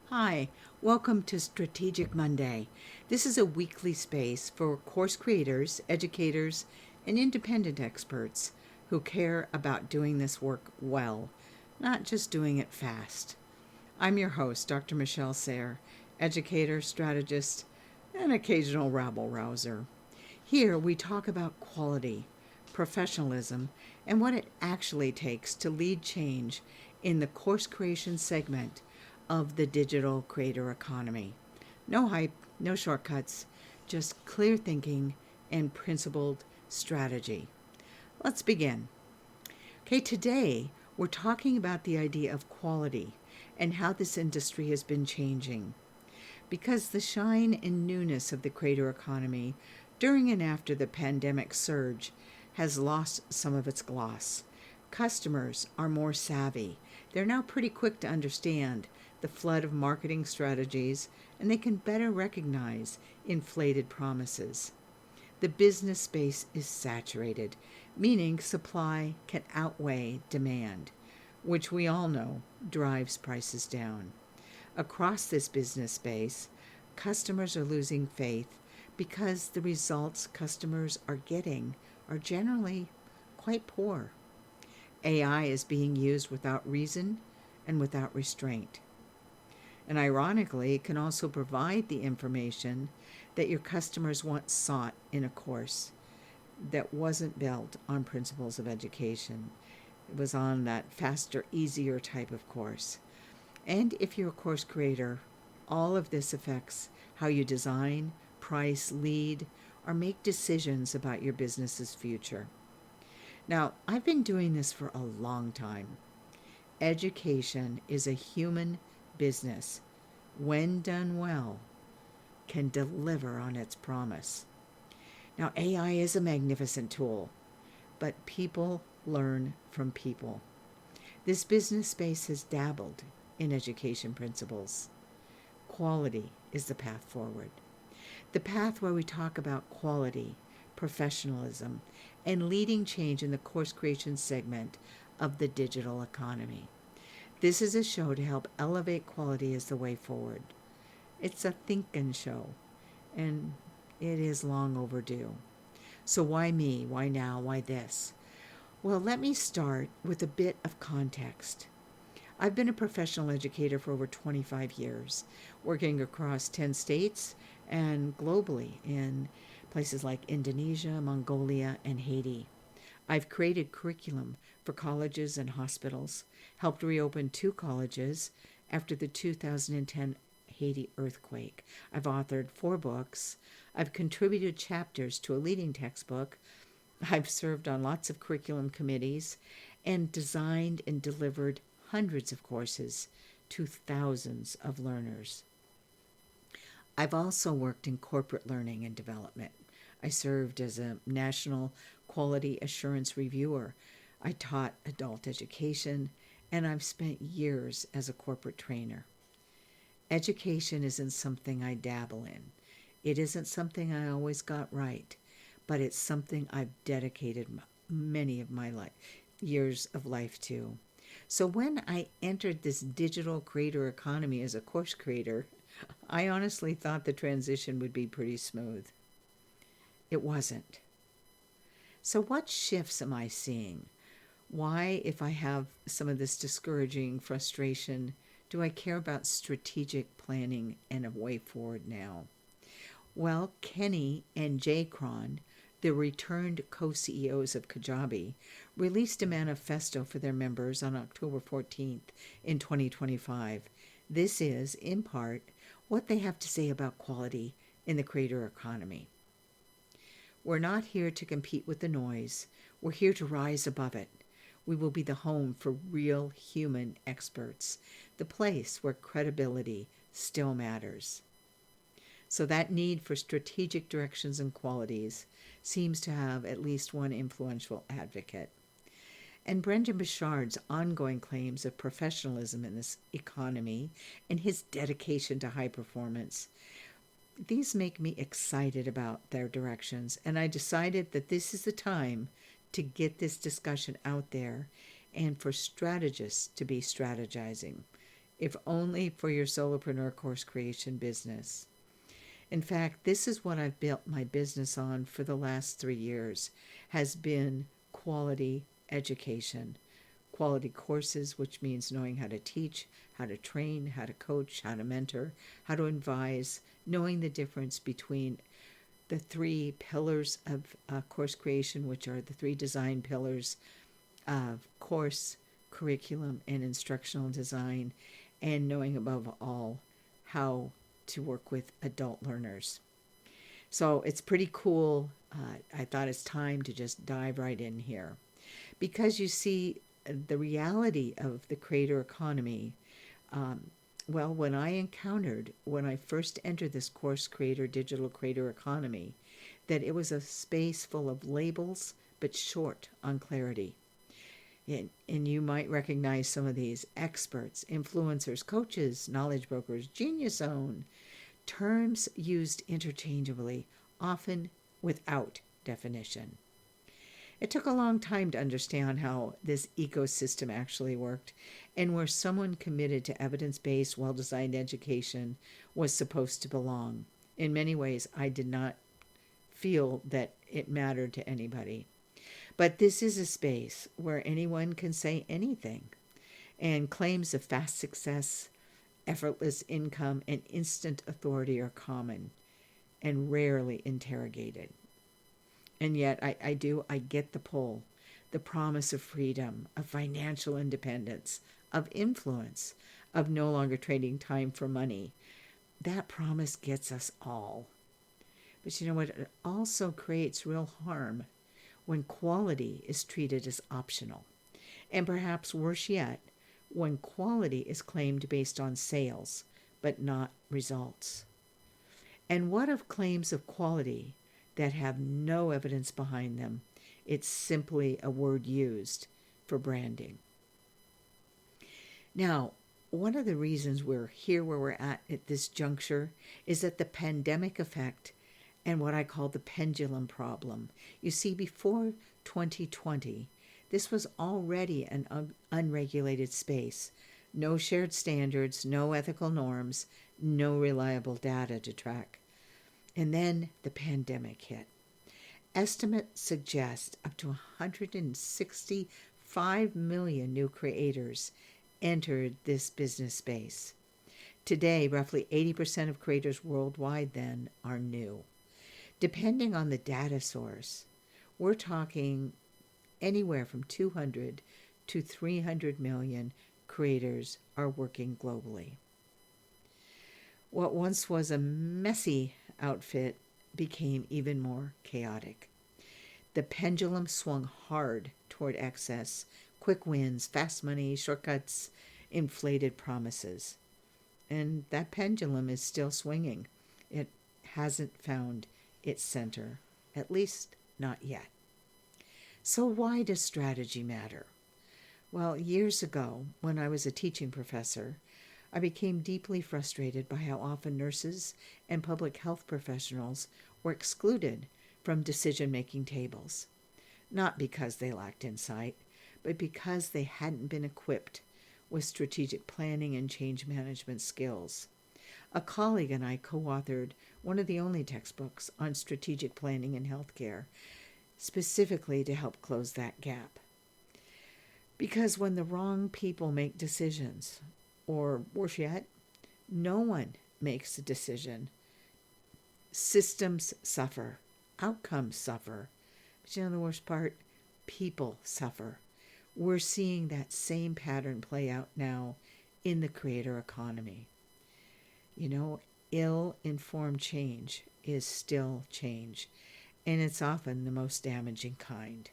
Hi, welcome to Strategic Monday. This is a weekly space for course creators, educators, and independent experts who care about doing this work well, not just doing it fast. I'm your host, Dr. Michelle Sayre, educator, strategist, and occasional rabble rouser. Here we talk about quality, professionalism, and what it actually takes to lead change in the course creation segment of the digital creator economy. No hype, no shortcuts, just clear thinking and principled strategy. Let's begin. Okay, today we're talking about the idea of quality and how this industry has been changing. Because the shine and newness of the creator economy during and after the pandemic surge has lost some of its gloss. Customers are more savvy. They're now pretty quick to understand the flood of marketing strategies, and they can better recognize inflated promises. The business space is saturated, meaning supply can outweigh demand, which we all know drives prices down. Across this business space, customers are losing faith because the results customers are getting are generally quite poor. AI is being used without reason and without restraint. And ironically, it can also provide the information that your customers once sought in a course that wasn't built on principles of education. It was on that faster, easier type of course. And if you're a course creator, all of this affects how you design, price, lead, or make decisions about your business's future. Now, I've been doing this for a long time. Education is a human business. When done well, can deliver on its promise. Now, AI is a magnificent tool, but people learn from people. This business space has dabbled in education principles. Quality is the path forward. The path where we talk about quality, professionalism, and leading change in the course creation segment of the digital economy. This is a show to help elevate quality as the way forward. It's a thinkin' show, and it is long overdue. So why me? Why now? Why this? Well, let me start with a bit of context. I've been a professional educator for over 25 years, working across 10 states and globally in places like Indonesia, Mongolia, and Haiti. I've created curriculum for colleges and hospitals, helped reopen 2 colleges after the 2010 Haiti earthquake. I've authored 4 books. I've contributed chapters to a leading textbook. I've served on lots of curriculum committees and designed and delivered hundreds of courses to thousands of learners. I've also worked in corporate learning and development. I served as a national quality assurance reviewer. I taught adult education, and I've spent years as a corporate trainer. Education isn't something I dabble in. It isn't something I always got right, but it's something I've dedicated many of my years of life to. So when I entered this digital creator economy as a course creator, I honestly thought the transition would be pretty smooth. It wasn't. So what shifts am I seeing? Why, if I have some of this discouraging frustration, do I care about strategic planning and a way forward now? Well, Kenny and Jay Cron, the returned co-CEOs of Kajabi, released a manifesto for their members on October 14th in 2025. This is, in part, what they have to say about quality in the creator economy. We're not here to compete with the noise. We're here to rise above it. We will be the home for real human experts, the place where credibility still matters. So that need for strategic directions and qualities seems to have at least one influential advocate. And Brendan Burchard's ongoing claims of professionalism in this economy and his dedication to high performance, these make me excited about their directions. And I decided that this is the time to get this discussion out there and for strategists to be strategizing. if only for your solopreneur course creation business. In fact, this is what I've built my business on for the last 3 years, has been quality education. Quality courses, which means knowing how to teach, how to train, how to coach, how to mentor, how to advise, knowing the difference between the 3 pillars of course creation, which are the 3 design pillars of course, curriculum, and instructional design, and knowing above all how to work with adult learners. So it's pretty cool. I thought it's time to just dive right in here. Because you see, the reality of the creator economy, when I first entered this course creator, digital creator economy, that it was a space full of labels, but short on clarity. And you might recognize some of these: experts, influencers, coaches, knowledge brokers, genius zone, terms used interchangeably, often without definition. It took a long time to understand how this ecosystem actually worked and where someone committed to evidence-based, well-designed education was supposed to belong. In many ways, I did not feel that it mattered to anybody. But this is a space where anyone can say anything, and claims of fast success, effortless income, and instant authority are common and rarely interrogated. And yet I get the pull, the promise of freedom, of financial independence, of influence, of no longer trading time for money. That promise gets us all. But you know what? It also creates real harm when quality is treated as optional. And perhaps worse yet, when quality is claimed based on sales, but not results. And what of claims of quality that have no evidence behind them? It's simply a word used for branding. Now, one of the reasons we're here where we're at this juncture is that the pandemic effect and what I call the pendulum problem. You see, before 2020, this was already an unregulated space. No shared standards, no ethical norms, no reliable data to track. And then the pandemic hit. Estimates suggest up to 165 million new creators entered this business space. Today, roughly 80% of creators worldwide then are new. Depending on the data source, we're talking anywhere from 200 to 300 million creators are working globally. What once was a messy outfit became even more chaotic. The pendulum swung hard toward excess, quick wins, fast money, shortcuts, inflated promises. And that pendulum is still swinging. It hasn't found its center, at least not yet. So why does strategy matter? Well, years ago, when I was a teaching professor, I became deeply frustrated by how often nurses and public health professionals were excluded from decision-making tables, not because they lacked insight, but because they hadn't been equipped with strategic planning and change management skills. A colleague and I co-authored one of the only textbooks on strategic planning in healthcare, specifically to help close that gap. Because when the wrong people make decisions, or worse yet, no one makes a decision, systems suffer, outcomes suffer. But you know the worst part? People suffer. We're seeing that same pattern play out now in the creator economy. You know, ill-informed change is still change, and it's often the most damaging kind.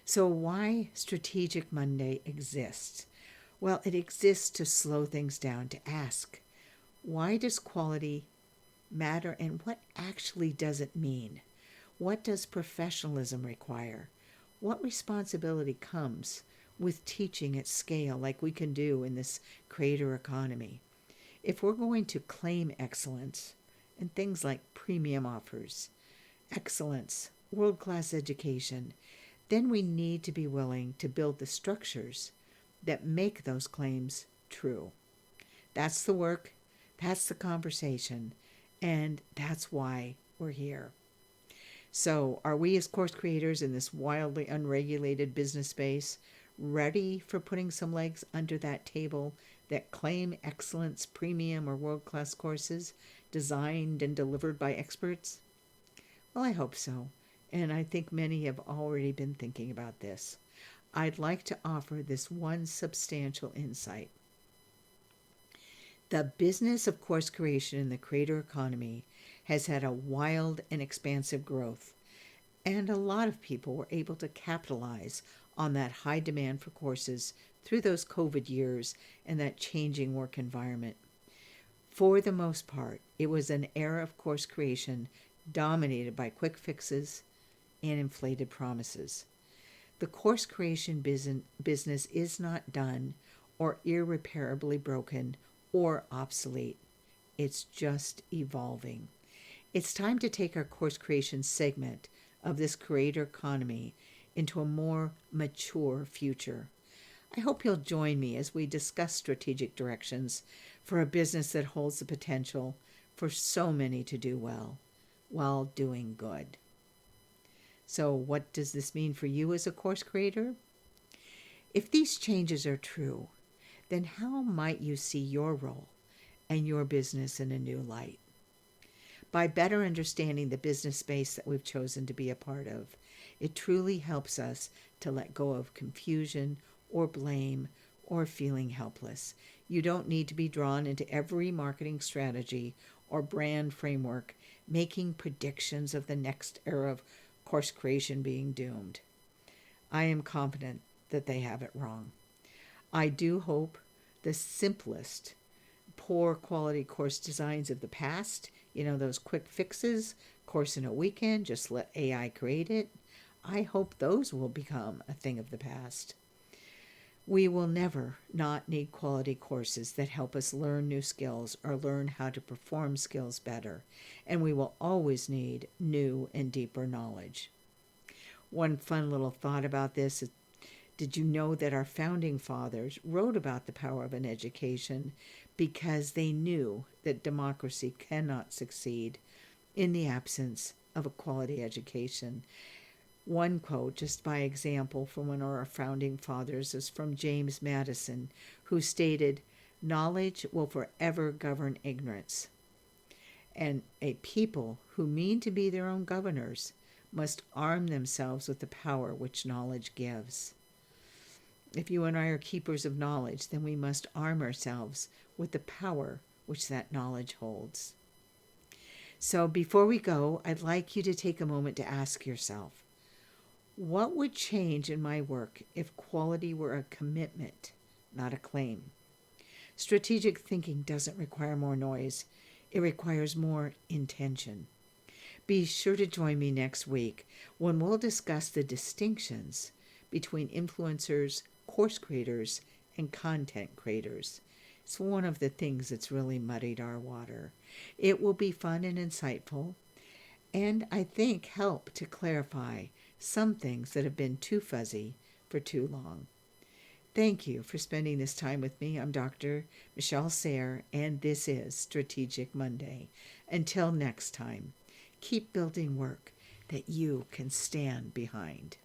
So why Strategic Monday exists? Well, it exists to slow things down, to ask, why does quality matter and what actually does it mean? What does professionalism require? What responsibility comes with teaching at scale like we can do in this creator economy? If we're going to claim excellence and things like premium offers, excellence, world-class education, then we need to be willing to build the structures that make those claims true. That's the work, that's the conversation, and that's why we're here. So, are we as course creators in this wildly unregulated business space ready for putting some legs under that table that claim excellence, premium, or world class courses designed and delivered by experts? Well, I hope so. And I think many have already been thinking about this. I'd like to offer this one substantial insight. The business of course creation in the creator economy has had a wild and expansive growth, and a lot of people were able to capitalize on that high demand for courses through those COVID years and that changing work environment. For the most part, it was an era of course creation dominated by quick fixes and inflated promises. The course creation business is not done or irreparably broken or obsolete. It's just evolving. It's time to take our course creation segment of this creator economy into a more mature future. I hope you'll join me as we discuss strategic directions for a business that holds the potential for so many to do well while doing good. So, what does this mean for you as a course creator? If these changes are true, then how might you see your role and your business in a new light? By better understanding the business space that we've chosen to be a part of, it truly helps us to let go of confusion or blame or feeling helpless. You don't need to be drawn into every marketing strategy or brand framework making predictions of the next era of course creation being doomed. I am confident that they have it wrong. I do hope the simplest, poor quality course designs of the past, those quick fixes, course in a weekend, just let AI create it, I hope those will become a thing of the past. We will never not need quality courses that help us learn new skills or learn how to perform skills better, and we will always need new and deeper knowledge. One fun little thought about this is, did you know that our founding fathers wrote about the power of an education because they knew that democracy cannot succeed in the absence of a quality education? One quote, just by example, from one of our founding fathers is from James Madison, who stated, "Knowledge will forever govern ignorance." And a people who mean to be their own governors must arm themselves with the power which knowledge gives. If you and I are keepers of knowledge, then we must arm ourselves with the power which that knowledge holds. So before we go, I'd like you to take a moment to ask yourself, what would change in my work if quality were a commitment, not a claim? Strategic thinking doesn't require more noise. It requires more intention. Be sure to join me next week when we'll discuss the distinctions between influencers, course creators, and content creators. It's one of the things that's really muddied our water. It will be fun and insightful, and I think help to clarify some things that have been too fuzzy for too long. Thank you for spending this time with me. I'm Dr. Michelle Sayre, and this is Strategic Monday. Until next time, keep building work that you can stand behind.